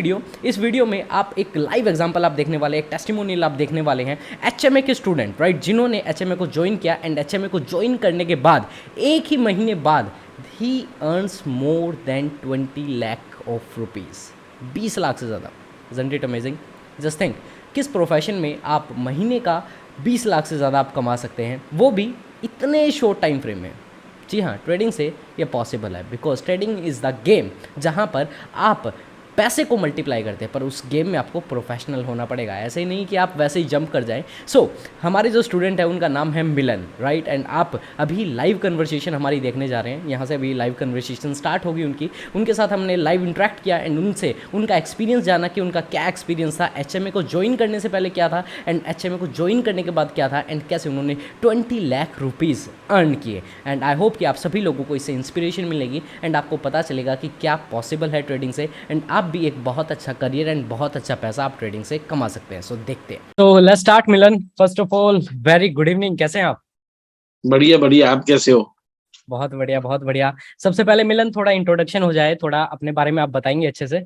इस वीडियो में आप एक लाइव एग्जांपल आप देखने वाले हैं, एक टेस्टिमोनियल आप देखने वाले हैं एचएमए के स्टूडेंट, राइट, जिन्होंने एचएमए को ज्वाइन किया एंड एचएमए को ज्वाइन करने के बाद एक ही महीने बाद ही earns more than 20 lakh of rupees, 20 lakh से ज़्यादा। Isn't it amazing? Just think, किस प्रोफेशन में आप महीने का 20 लाख से ज़्यादा आप कमा सकते हैं, वो भी इतने शॉर्ट टाइम फ्रेम में। जी हाँ, ट्रेडिंग से ये पॉसिबल है, because trading is the game जहाँ पर आप पैसे को मल्टीप्लाई करते हैं, पर उस गेम में आपको प्रोफेशनल होना पड़ेगा। ऐसे ही नहीं कि आप वैसे ही जंप कर जाएं। हमारे जो स्टूडेंट है उनका नाम है मिलन, राइट, एंड आप अभी लाइव कन्वर्सेशन हमारी देखने जा रहे हैं। यहाँ से अभी लाइव कन्वर्सेशन स्टार्ट होगी उनके साथ हमने लाइव इंटरेक्ट किया एंड उनसे उनका एक्सपीरियंस जाना कि उनका क्या एक्सपीरियंस था, एचएमए को ज्वाइन करने से पहले क्या था एंड एचएमए को ज्वाइन करने के बाद क्या था, एंड कैसे उन्होंने 20 लाख रुपीज़ अर्न किए। एंड आई होप कि आप सभी लोगों को इससे इंस्पिरेशन मिलेगी एंड आपको पता चलेगा कि क्या पॉसिबल है ट्रेडिंग से, एंड आप भी एक बहुत अच्छा करियर एंड बहुत अच्छा पैसा आप ट्रेडिंग से कमा सकते हैं। सो देखते हैं। तो let's start. Milan, first of all very good evening, कैसे हैं आप? बढ़िया बढ़िया, आप कैसे हो? बहुत बढ़िया, बहुत बढ़िया। सबसे पहले मिलन, थोड़ा इंट्रोडक्शन हो जाए, थोड़ा अपने बारे में आप बताएंगे अच्छे से?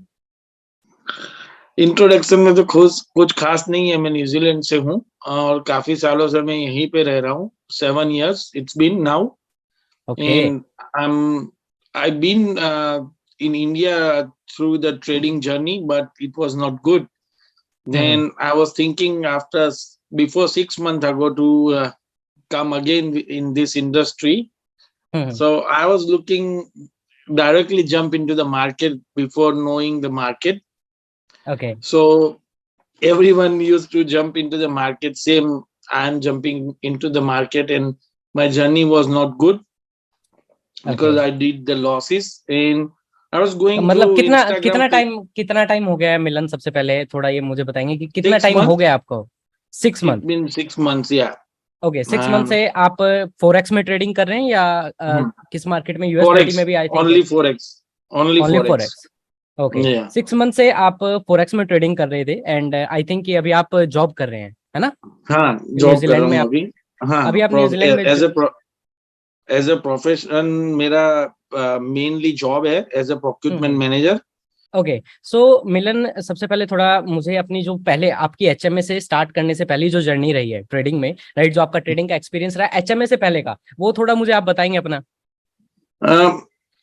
इंट्रोडक्शन में तो कुछ खास नहीं है। मैं न्यूजीलैंड से हूँ और काफी सालों से मैं यहीं पे रह रहा हूँ। 7 years it's been now. Okay. And I've been in India through the trading journey, but it was not good. Then I was thinking before 6 months ago to come again in this industry. So I was looking directly jump into the market before knowing the market. Okay. So everyone used to jump into the market. Same, I'm jumping into the market, and my journey was not good because I did the losses. And I was going मतलब through कितना Instagram. कितना time हो गया है मिलन? सबसे पहले थोड़ा ये मुझे बताएंगे कि कितना 6 टाइम हो months. गया आपको? 6 month? It's been 6 months, yeah. Okay, 6 month से आप फोरेक्स में ट्रेडिंग कर रहे हैं या किस मार्केट में? यूएस 30 Forex, में भी आई थिंक है। only Forex, only only Forex. Forex? Okay, Yeah. 6 month से आप फोरेक्स में ट्रेडिंग कर रहे थे एंड आई थिंक कि अभी आप जॉब कर रहे हैं, है ना? हाँ, जॉब कर न्यूजीलैंड रहा में हूँ आप अभी। हाँ, अभी आप न्यूजीलैंड में एज ए प्रोफेशन मेरा मेनली जॉब है as a procurement manager. Okay. So Milan, सबसे पहले थोड़ा मुझे अपनी जो पहले आपकी एचएमए से स्टार्ट करने से पहले जो जर्नी रही है ट्रेडिंग में, राइट, जो आपका ट्रेडिंग का एक्सपीरियंस रहा है एचएमए से पहले का, वो थोड़ा मुझे आप बताएंगे अपना?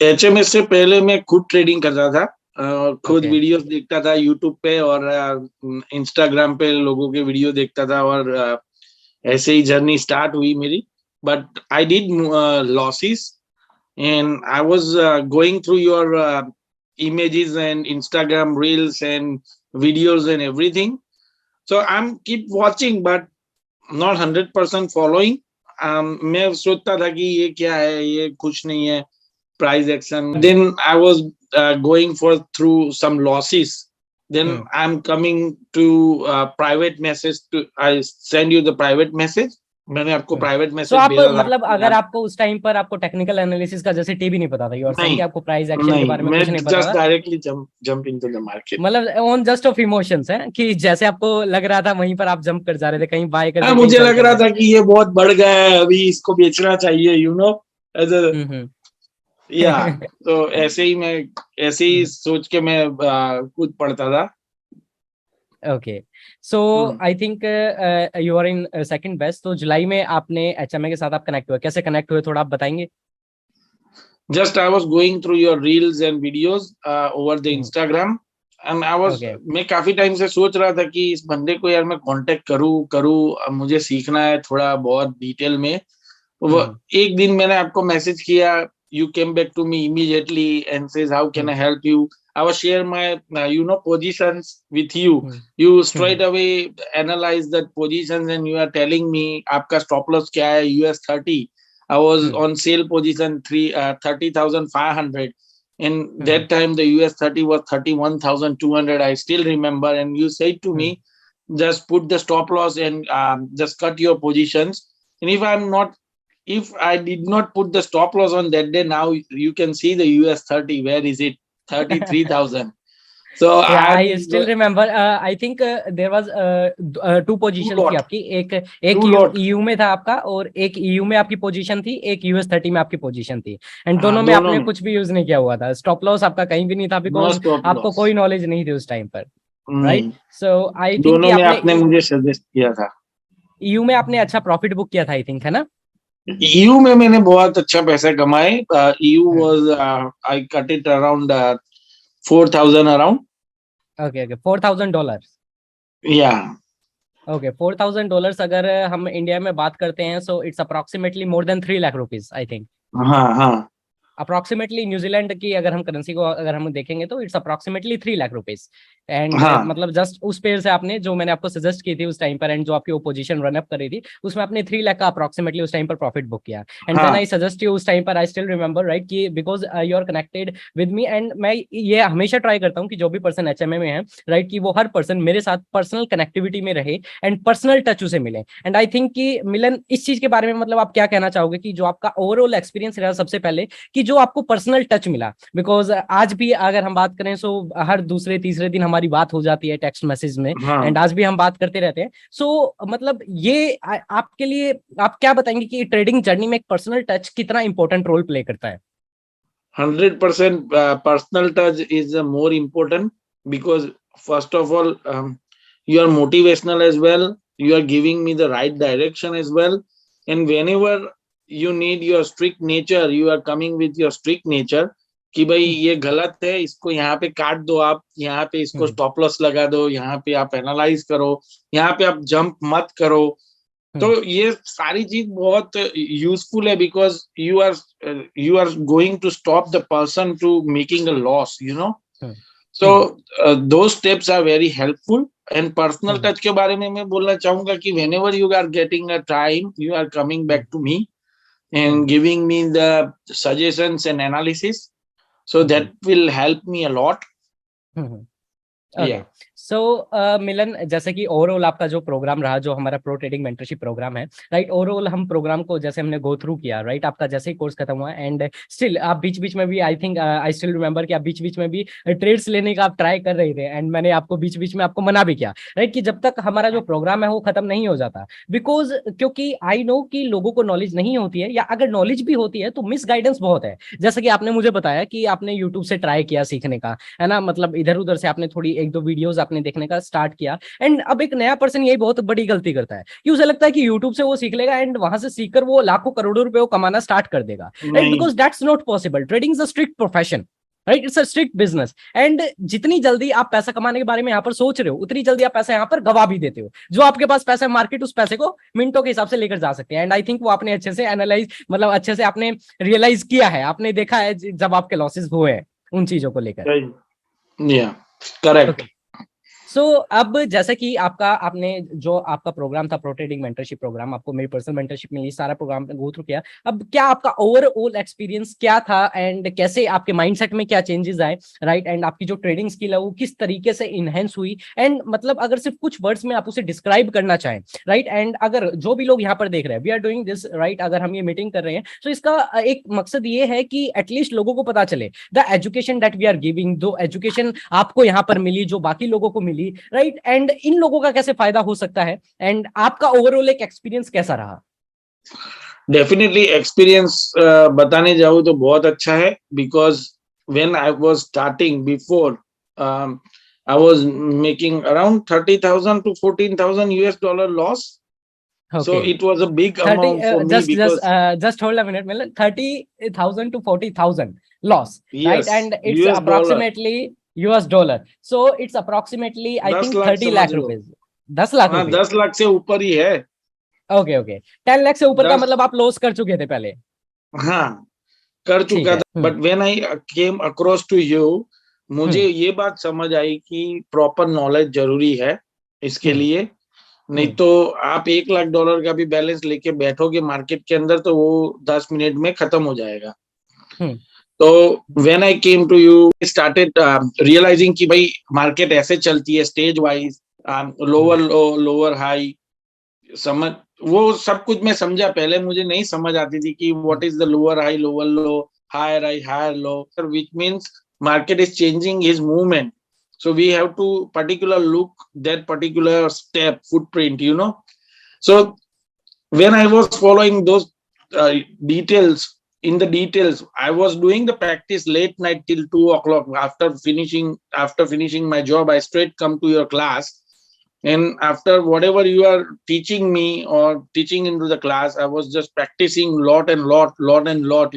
एचएमएस से पहले मैं खुद ट्रेडिंग करता था और खुद ओके। वीडियोस देखता था यूट्यूब पे और इंस्टाग्राम पे लोगों के वीडियो देखता था और ऐसे ही जर्नी स्टार्ट हुई मेरी। But I did losses and I was going through your images and Instagram reels and videos and everything. So I'm keep watching but not 100% following. मैं सोचता था कि ये क्या है, ये कुछ नहीं है, price action. Then I was going for through some losses. Then I'm coming to private message to I send you the private message. मैंने आपको प्राइवेट मैसेज आप भेजा था। मतलब अगर आपको उस टाइम पर आपको टेक्निकल एनालिसिस का जैसे टी भी नहीं पता था, यू आर सेइंग कि आपको प्राइस एक्शन के बारे में कुछ नहीं पता जस्ट था, directly jump into the market. मतलब ऑन जस्ट ऑफ इमोशंस है कि जैसे आपको लग रहा था वहीं पर आप जंप कर जा रहे थे, कहीं बाय कर हाँ, दिया, मुझे कहीं लग सेल रहा कर था कि ये बहुत बढ़ गया है, अभी इसको बेचना चाहिए, यू नो, एज दिया। या। तो ऐसे ही सोच के मैं खुद पढ़ता था। Okay. So I think you are in second best. तो जुलाई में आपने एचएमए के साथ आप कनेक्ट हुए, कैसे कनेक्ट हुए थोड़ा आप बताएंगे? Just I was going through your reels and videos over the Instagram and मैं काफी टाइम से सोच रहा था कि इस बंदे को यार मैं कांटेक्ट करूं, मुझे सीखना है थोड़ा बहुत डिटेल में। वो एक दिन मैंने आपको मैसेज किया, you came back to me immediately and says how can I help you. I was share my positions with you. You straight away analyze that positions and you are telling me आपका stop loss क्या है, US 30. I was on sale position 30,500 and that time the US 30 was 31,200. I still remember, and you said to me just put the stop loss and just cut your positions. And if I did not put the stop loss on that day, now you can see the US 30. Where is it? 33,000. So Yeah, I I still remember. I think there was two two position थी lot, आपकी, एक two एक lot. EU में था आपका, और एक EU में आपकी पोजीशन थी, एक US 30 में आपकी पोजीशन थी, एंड हाँ दोनों में दोनों आपने में कुछ भी यूज नहीं किया हुआ था। स्टॉप लॉस आपका कहीं भी नहीं था, नो बिकॉज स्टॉप आपको लॉस, कोई नॉलेज नहीं थी उस टाइम पर, नहीं, राइट। सो आई थिंक कि दोनों में आपने आपने मुझे सजेस्ट किया था। EU में आपने अच्छा प्रॉफिट बुक किया था, आई थिंक, है ना? ईयू में मैंने बहुत अच्छा पैसा कमाए। ईयू हाँ, was I cut it around 4,000 around. Okay okay, $4,000। या ओके, $4,000 अगर हम इंडिया में बात करते हैं, so it's approximately more than 3 lakh rupees, I think. हाँ हाँ अप्रोक्सीमेटली न्यूजीलैंड की अगर हम करेंसी को अगर हम देखेंगे तो it's approximately 3 lakh rupees. And हाँ मतलब जस्ट उस पेयर से आपने, जो मैंने आपको सजेस्ट की थी उस टाइम पर, एंड जो आपकी वो पोजीशन रन अप कर रही थी, उसमें आपने 3 लाख का अप्रोक्सीमेटली उस टाइम पर प्रॉफिट बुक किया। एंड व्हेन आई हाँ सजेस्ट यू उस टाइम पर, आई स्टिल रिमेंबर, राइट, कि because you are connected with me, and मैं ये हमेशा ट्राई करता हूँ कि जो भी पर्सन HMA में है, राइट, कि वो हर पर्सन मेरे साथ पर्सनल कनेक्टिविटी में रहे एंड पर्सनल टच उसे मिले। एंड आई थिंक कि मिलन, इस चीज के बारे में मतलब आप क्या कहना चाहोगे कि जो आपका ओवरऑल एक्सपीरियंस रहा सबसे पहले, कि जो आपको पर्सनल टच मिला, बिकॉज आज भी अगर हम बात करें, सो हर दूसरे तीसरे दिन हमारी बात हो जाती है टेक्स्ट मैसेज में, एंड हाँ। आज भी हम बात करते रहते हैं। सो मतलब ये आपके लिए आप क्या बताएंगे कि ट्रेडिंग जर्नी में एक पर्सनल टच कितना इंपॉर्टेंट रोल प्ले करता है? 100% personal touch is more important because first of all, you are motivational as well. You are giving me the right direction as well. And whenever you need your strict nature, you are coming with your strict nature कि भाई ये गलत है, इसको यहाँ पे काट दो, आप यहाँ पे इसको हम्म, स्टॉप लॉस लगा दो, यहाँ पे आप एनालाइज करो, यहाँ पे आप जंप मत करो। तो हम्म, ये सारी चीज बहुत यूजफुल है because you are going to stop the person to making a loss, you know. Hmm, so hmm, दो steps are very helpful. And personal hmm, touch के बारे में मैं बोलना चाहूंगा कि whenever you are getting a time, you are coming back hmm, to me hmm, and giving me the suggestions and analysis, so hmm, that will help me a lot. Hmm, okay. Yeah. सो मिलन, जैसे कि overall आपका जो programme रहा, जो हमारा pro trading mentorship programme है, right, overall हम programme को जैसे हमने गो थ्रू किया, राइट, आपका जैसे ही कोर्स खत्म हुआ, एंड स्टिल आप बीच बीच में भी, I think I still remember कि आप बीच बीच में भी ट्रेड्स लेने का आप ट्राई कर रहे थे, एंड मैंने आपको बीच बीच में आपको मना भी किया, राइट, कि जब तक हमारा जो प्रोग्राम है वो खत्म नहीं हो जाता, बिकॉज क्योंकि आई नो कि लोगों को नॉलेज नहीं होती है, या अगर नॉलेज भी होती है तो मिस गाइडेंस बहुत है। जैसा कि आपने मुझे बताया कि आपने यूट्यूब से ट्राई किया सीखने का, है ना, मतलब इधर उधर से आपने थोड़ी एक दो वीडियोस आपने देखने का स्टार्ट किया, एंड अब एक नया पर्सन यही बहुत बड़ी गलती करता है कि उसे लगता है कि यूट्यूब से वो सीख लेगा एंड वहां से सीखकर वो लाखों करोड़ों रुपए वो कमाना स्टार्ट कर देगा, राइट, नहीं, because that's not possible. Trading is a strict profession, right, it's a strict business, and जितनी जल्दी आप पैसा कमाने के बारे में यहाँ पर सोच रहे हो, उतनी जल्दी आप पैसा यहाँ पर गवा भी देते हो। जो आपके पास पैसा है, मार्केट उस पैसे को मिनटों के हिसाब से लेकर जा सकते हैं, एंड आई थिंक वो आपने अच्छे से एनालाइज, मतलब अच्छे से आपने रियलाइज किया है, आपने देखा है जब आपके लॉसेस हुए हैं उन चीजों को लेकर। yeah, correct. सो अब जैसे कि आपका आपने जो आपका प्रोग्राम था प्रो ट्रेडिंग मेंटरशिप प्रोग्राम, आपको मेरी पर्सनल मेंटरशिप मिली, सारा प्रोग्राम गो थ्रू किया, अब क्या आपका ओवरऑल एक्सपीरियंस क्या था, एंड कैसे आपके माइंडसेट में क्या चेंजेस आए, राइट, एंड आपकी जो ट्रेडिंग स्किल है वो किस तरीके से इनहेंस हुई, एंड मतलब अगर सिर्फ कुछ वर्ड्स में आप उसे डिस्क्राइब करना चाहें, राइट, एंड अगर जो भी लोग यहाँ पर देख रहे हैं, we are doing this, right, अगर हम ये मीटिंग कर रहे हैं तो इसका एक मकसद ये है कि एटलीस्ट लोगों को पता चले the education that we are giving, जो एजुकेशन आपको यहाँ पर मिली, जो बाकी लोगों को मिली, राइट, एंड इन लोगों का कैसे फायदा हो सकता है, एंड आपका ओवरऑल एक एक्सपीरियंस कैसा रहा? डेफिनेटली एक्सपीरियंस बताने जाऊँ तो बहुत अच्छा है because when I was starting before, I was making around 30,000 to 14,000 US dollar loss. So okay, it was a big 30, amount for me just just because just hold a minute, मतलब 30,000 to 40,000 loss, right, yes, and it's US dollar approximately US dollar, so it's approximately I 10 think lakh 30 समझ लाख लो। Rupees, 10 lakh हाँ, रुपए 10 लाख से ऊपर ही है। Okay okay, 10 lakh से ऊपर का 10, मतलब आप लॉस कर चुके थे पहले? हाँ, कर ठीक चुका है। था। But when I came across to you, मुझे हम्म, ये बात समझ आई कि प्रॉपर नॉलेज जरूरी है इसके हम्म, लिए। नहीं हम्म, तो आप 1 लाख डॉलर का भी बैलेंस लेके बैठोगे मार्केट के अंदर तो वो 10 मिनट में खत्म हो जाएगा। हम्म, तो when I came to you started realizing कि भाई मार्केट ऐसे चलती है stage wise, hmm, lower low lower high, समझ, वो सब कुछ मैं समझा। पहले मुझे नहीं समझ आती थी कि what is the lower high lower low, higher high higher low, which means market is changing his movement. So we have to particular look that particular step footprint, So when I was following those details, in the details, I was doing the practice late night till 2 o'clock. After finishing my job, I straight come to your class, and after whatever you are teaching me or teaching into the class, I was just practicing lot and lot.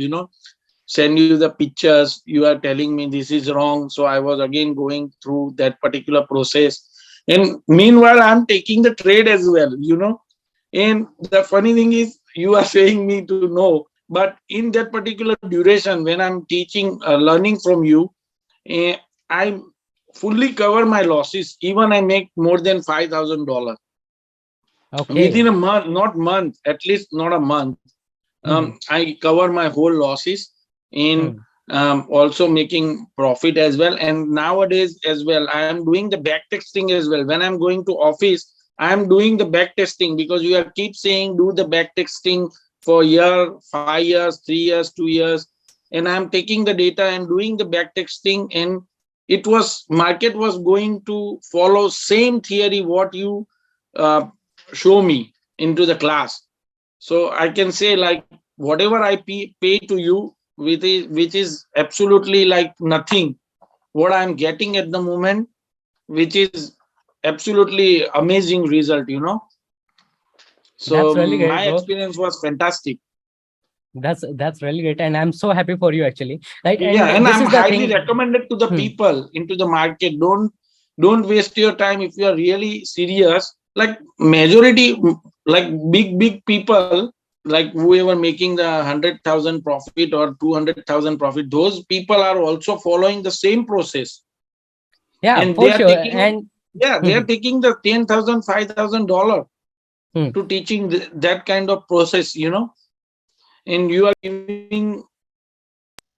Send you the pictures. You are telling me this is wrong, so I was again going through that particular process. And meanwhile, I'm taking the trade as well. And the funny thing is, you are saying me to know, but in that particular duration, when I'm teaching, learning from you, I fully cover my losses. Even I make more than $5,000 within Okay. a month, not month, at least not a month. Hmm. I cover my whole losses in, Hmm. also making profit as well. And nowadays as well, I am doing the back testing as well. When I'm going to office, I am doing the back testing, because you are keep saying do the back testing for year, 5 years, 3 years, 2 years, and I'm taking the data and doing the back testing. And market was going to follow same theory what you uh, show me into the class. So I can say, like, whatever I pay to you, which is absolutely like nothing, what I'm getting at the moment, which is absolutely amazing result. So That's really great, my bro. experience was fantastic. That's really great, and I'm so happy for you actually. Right, Yeah, and and this I'm is the highly thing. recommended to the Hmm. people into the market. Don't waste your time if you are really serious. Like majority, like big people, like whoever making the 100,000 profit or 200,000 profit, those people are also following the same process, Yeah, and they for are sure. taking, And yeah, they hmm, are taking the 10,000, $5,000 hmm. to teaching that kind of process. And you are giving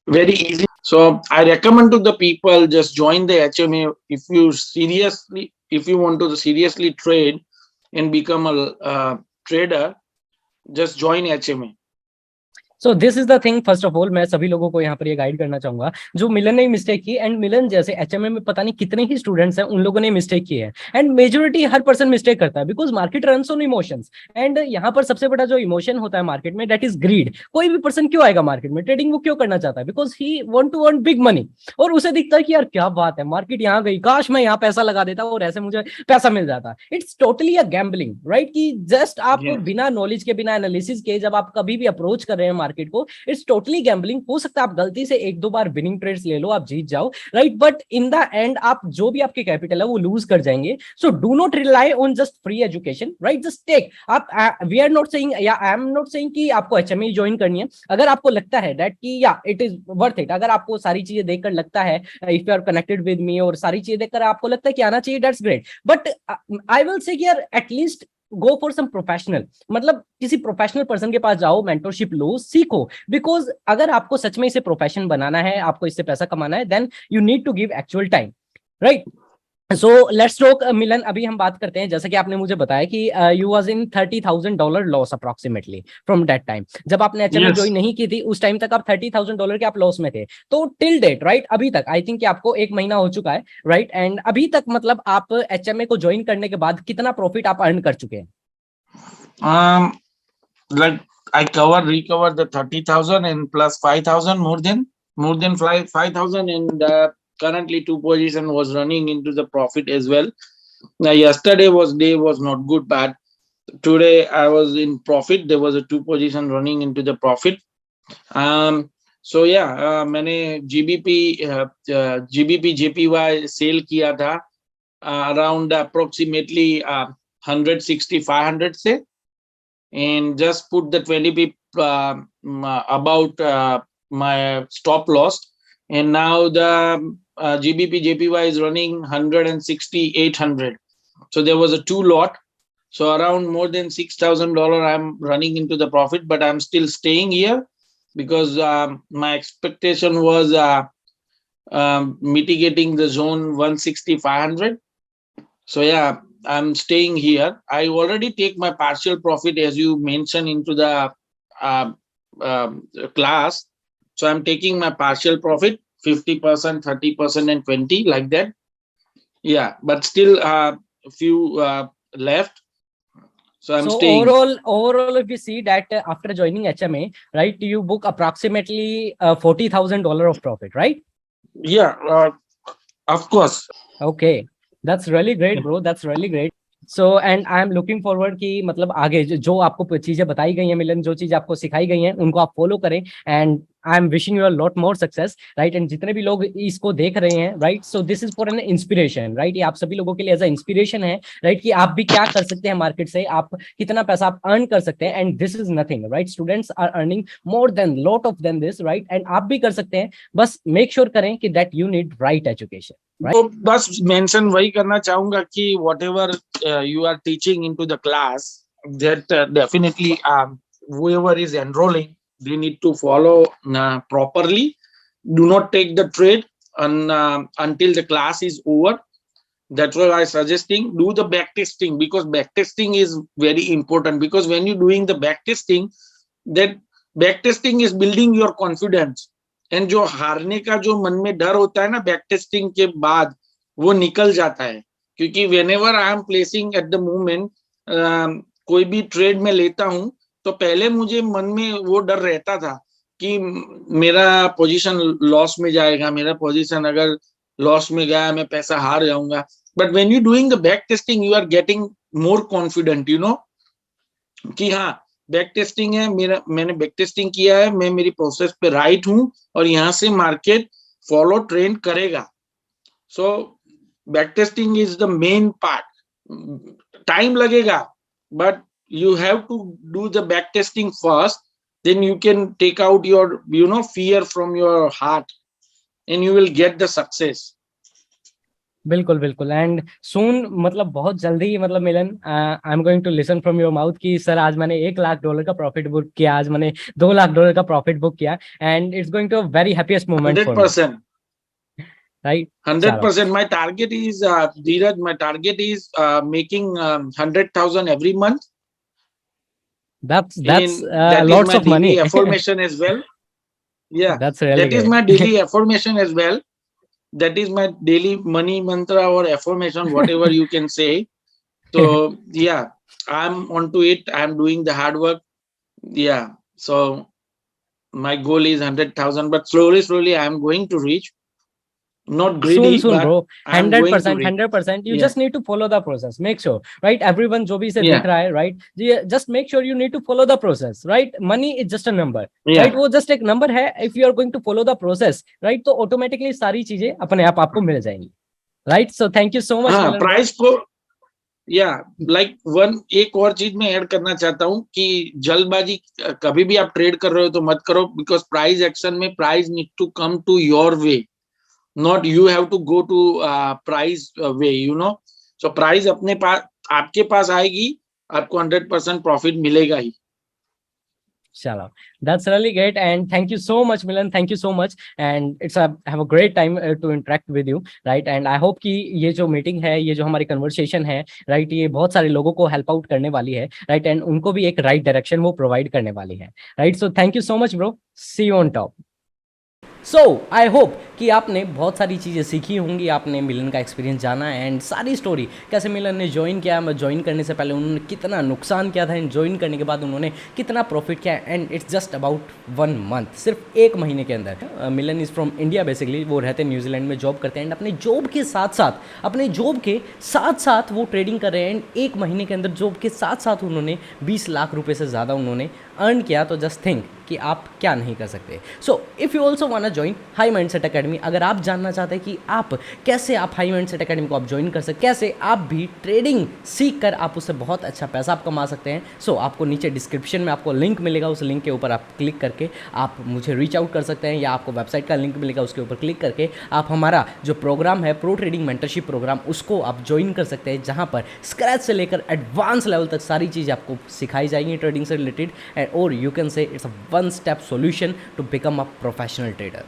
very easy. So I recommend to the people, just join the HMA if you want to seriously trade and become a trader. Just join HMA. So this is the thing, first of all मैं सभी लोगों को यहाँ पर ये guide करना चाहूंगा जो मिलन ने मिस्टेक की, एंड मिलन जैसे एचएमए में पता नहीं कितने ही स्टूडेंट्स हैं उन लोगों ने मिस्टेक की है, and majority her person mistake करता है because market runs on emotions. And यहाँ पर सबसे बड़ा जो इमोशन होता है मार्केट में, दैट इज ग्रीड। कोई भी पर्सन क्यों आएगा मार्केट में, ट्रेडिंग वो क्यों करना चाहता है, because he want to earn big money. और उसे दिखता है कि यार क्या बात है, मार्केट यहाँ गई, काश मैं यहाँ पैसा लगा देता और ऐसे मुझे पैसा मिल जाता। It's totally a gambling, right? कि जस्ट आप Yes. बिना नॉलेज के, बिना एनालिसिस के जब आप कभी भी अप्रोच कर रहे हैं मार्केट को, इट्स टोटली गैम्बलिंग। हो सकता है आप गलती से एक दो बार विनिंग ट्रेड्स ले लो, आप जीत जाओ, right? But in the end आप जो भी आपके कैपिटल है वो लूज कर जाएंगे। So do not rely on just free education, right? Just take आप, वी आर नॉट सेइंग या आई एम नॉट सेइंग कि आपको एचएमए ज्वाइन करनी है। अगर आपको लगता है दैट कि या इट इज वर्थ इट, अगर आपको सारी चीजें देखकर लगता है, if you are connected with me और सारी चीजें देखकर आपको लगता है कि आना चाहिए, that's great. But I will say यार at least go for some professional, मतलब किसी प्रोफेशनल पर्सन के पास जाओ, मेंटरशिप लो, सीखो। बिकॉज अगर आपको सच में इसे प्रोफेशन बनाना है, आपको इससे पैसा कमाना है, then you need to give actual time, right? So let's talk Milan. अभी हम बात करते हैं, जैसे कि आपने मुझे बताया कि you was in $30,000 loss approximately from that time. जब आपने एचएमए ज्वाइन Yes. नहीं की थी उस टाइम तक आप $30,000 के आप लॉस में थे। तो टिल डेट, राइट, अभी तक आई थिंक कि आपको एक महीना हो चुका है, राइट? एंड अभी तक मतलब आप एचएमए को ज्वाइन करने के बाद कितना प्रॉफिट आप अर्न कर चुके हैं? Like I recover the 30,000 and plus 5,000, more than 5,000, and currently two position was running into the profit as well. Now yesterday was not good, but today I was in profit. There was a two position running into the profit. So yeah, मैंने GBP JPY cell किया था around approximately 160 500 से, and just put the 20 pip about my stop loss, and now the GBP JPY is running 160 800. So there was a two lot, so around more than $6,000 I'm running into the profit, but I'm still staying here because my expectation was mitigating the zone 160 500. So yeah, I'm staying here. I already take my partial profit as you mentioned into the uh, class. So I'm taking my partial profit 50%, 30%, and 20 like that. Yeah, but still few left, so I'm So staying. overall, if you see that after joining HMA, right, you book approximately $40,000 of profit, right? Yeah, of course. Okay, that's really great, bro. That's really great. So and I am looking forward कि मतलब आगे जो आपको चीजें बताई गई हैं मिलन, जो चीज आपको सिखाई गई हैं उनको आप फॉलो करें, and I am wishing you a lot more success, right. And जितने भी लोग इसको देख रहे हैं, right, so this is for an inspiration, right. ये आप सभी लोगों के लिए एज अ इंस्पिरेशन है, राइट, कि आप भी क्या कर सकते हैं मार्केट से, आप कितना पैसा आप अर्न कर सकते हैं, and this is nothing, right. Students are earning more than lot of than this, right, and आप भी कर सकते हैं। बस मेक श्योर करें कि that you need right education. तो बस मेंशन वही करना चाहूंगा कि whatever you are teaching in to the class, that definitely whoever is enrolling, they need to follow properly. Do not take the trade until the class is over. That's why I suggesting do the back testing, because back testing is very important, because when you're doing the back testing, that back testing is building your confidence. And जो हारने का जो मन में डर होता है ना बैक टेस्टिंग के बाद, वो निकल जाता है, क्योंकि when ever I am placing at the moment कोई भी ट्रेड में लेता हूं, तो पहले मुझे मन में वो डर रहता था कि मेरा पोजीशन लॉस में जाएगा, मेरा पोजीशन अगर लॉस में गया मैं पैसा हार जाऊंगा। But when you doing the back testing you are getting more confident, you know, कि हाँ बैक टेस्टिंग है मेरा, मैंने बैक टेस्टिंग किया है, मैं मेरी प्रोसेस पे राइट हूं और यहाँ से मार्केट फॉलो ट्रेंड करेगा। So back testing is the main part. Time लगेगा, but you have to do the back testing first, then you can take out your fear from your heart and you will get the success. बिल्कुल बिल्कुल, and soon मतलब बहुत जल्दी, मतलब Milan, I am going to listen from your mouth कि sir आज मैंने $1 लाख का प्रॉफिट बुक किया, आज मैंने $2 लाख का प्रॉफिट बुक किया, and it's going to very happiest moment for me, 100%. Right. 100%. My target is, Dheeraj, my target is making 100,000 every month. That's That is lots my of money. daily affirmation as well. Yeah, That's really that is great. my daily affirmation as well. That is my daily money mantra or affirmation, whatever you can say. So yeah, I'm onto it. I'm doing the hard work. Yeah. So my goal is 100,000, but slowly I'm going to reach. Not greedy, soon but bro, I'm going to 100%, reach. 100%, you Yeah. just need to follow the process, make sure, right, everyone जो भी इसे देख Yeah. रहा है, right, just make sure you need to follow the process, right, money is just a number, Yeah. right, वो just एक number है, if you are going to follow the process, right, तो automatically सारी चीजें अपने आप आपको मिल जाएंगी, right, so thank you so much हाँ, Milan bro. प्राइस को या लाइक वन एक और चीज मैं ऐड करना चाहता हूँ कि जल्दबाजी कभी भी आप ट्रेड कर रहे हो तो मत करो, बिकॉज प्राइस एक्शन में price need to come to your way, not you have to go to price way, you know. So price अपने पास आपके पास आएगी, आपको 100% प्रॉफिट मिलेगा ही। Chalo, that's really great, and thank you so much Milan, thank you so much, and it's a have a great time to interact with you, right, and I hope कि ये जो meeting है, ये जो हमारी conversation है, right, ये बहुत सारे लोगों को हेल्प आउट करने वाली है, राइट, एंड उनको भी एक राइट डायरेक्शन वो प्रोवाइड करने वाली है, right, so thank you so much bro, see you on top. So I hope कि आपने बहुत सारी चीज़ें सीखी होंगी, आपने मिलन का एक्सपीरियंस जाना है, एंड सारी स्टोरी कैसे मिलन ने ज्वाइन किया, मैं ज्वाइन करने से पहले उन्होंने कितना नुकसान किया था, एंड ज्वाइन करने के बाद उन्होंने कितना प्रॉफिट किया, and it's just about 1 month, सिर्फ 1 महीने के अंदर। मिलन इज़ फ्रॉम इंडिया बेसिकली, वो रहते हैं न्यूजीलैंड में, जॉब करते हैं, एंड अपने जॉब के साथ साथ वो ट्रेडिंग कर रहे हैं, एंड 1 महीने के अंदर जॉब के साथ साथ उन्होंने 20 लाख रुपये से ज़्यादा उन्होंने अर्न किया। तो जस्ट थिंक कि आप क्या नहीं कर सकते। So if you also want join high mindset academy, अगर आप जानना चाहते हैं कि आप कैसे आप हाई माइंडसेट अकेडमी को आप ज्वाइन कर सकते, कैसे आप भी ट्रेडिंग सीख कर आप उससे बहुत अच्छा पैसा आप कमा सकते हैं, सो आपको नीचे डिस्क्रिप्शन में आपको लिंक मिलेगा, उस लिंक के ऊपर आप क्लिक करके आप मुझे रीच आउट कर सकते हैं, या आपको वेबसाइट का लिंक मिलेगा, उसके ऊपर क्लिक करके आप हमारा जो प्रोग्राम है प्रो ट्रेडिंग मेंटरशिप प्रोग्राम, उसको आप ज्वाइन कर सकते हैं, जहाँ पर स्क्रैच से लेकर एडवांस लेवल तक सारी चीज़ें आपको सिखाई जाएंगी ट्रेडिंग से रिलेटेड, एंड और you can say it's a 1 step solution to become a professional trader.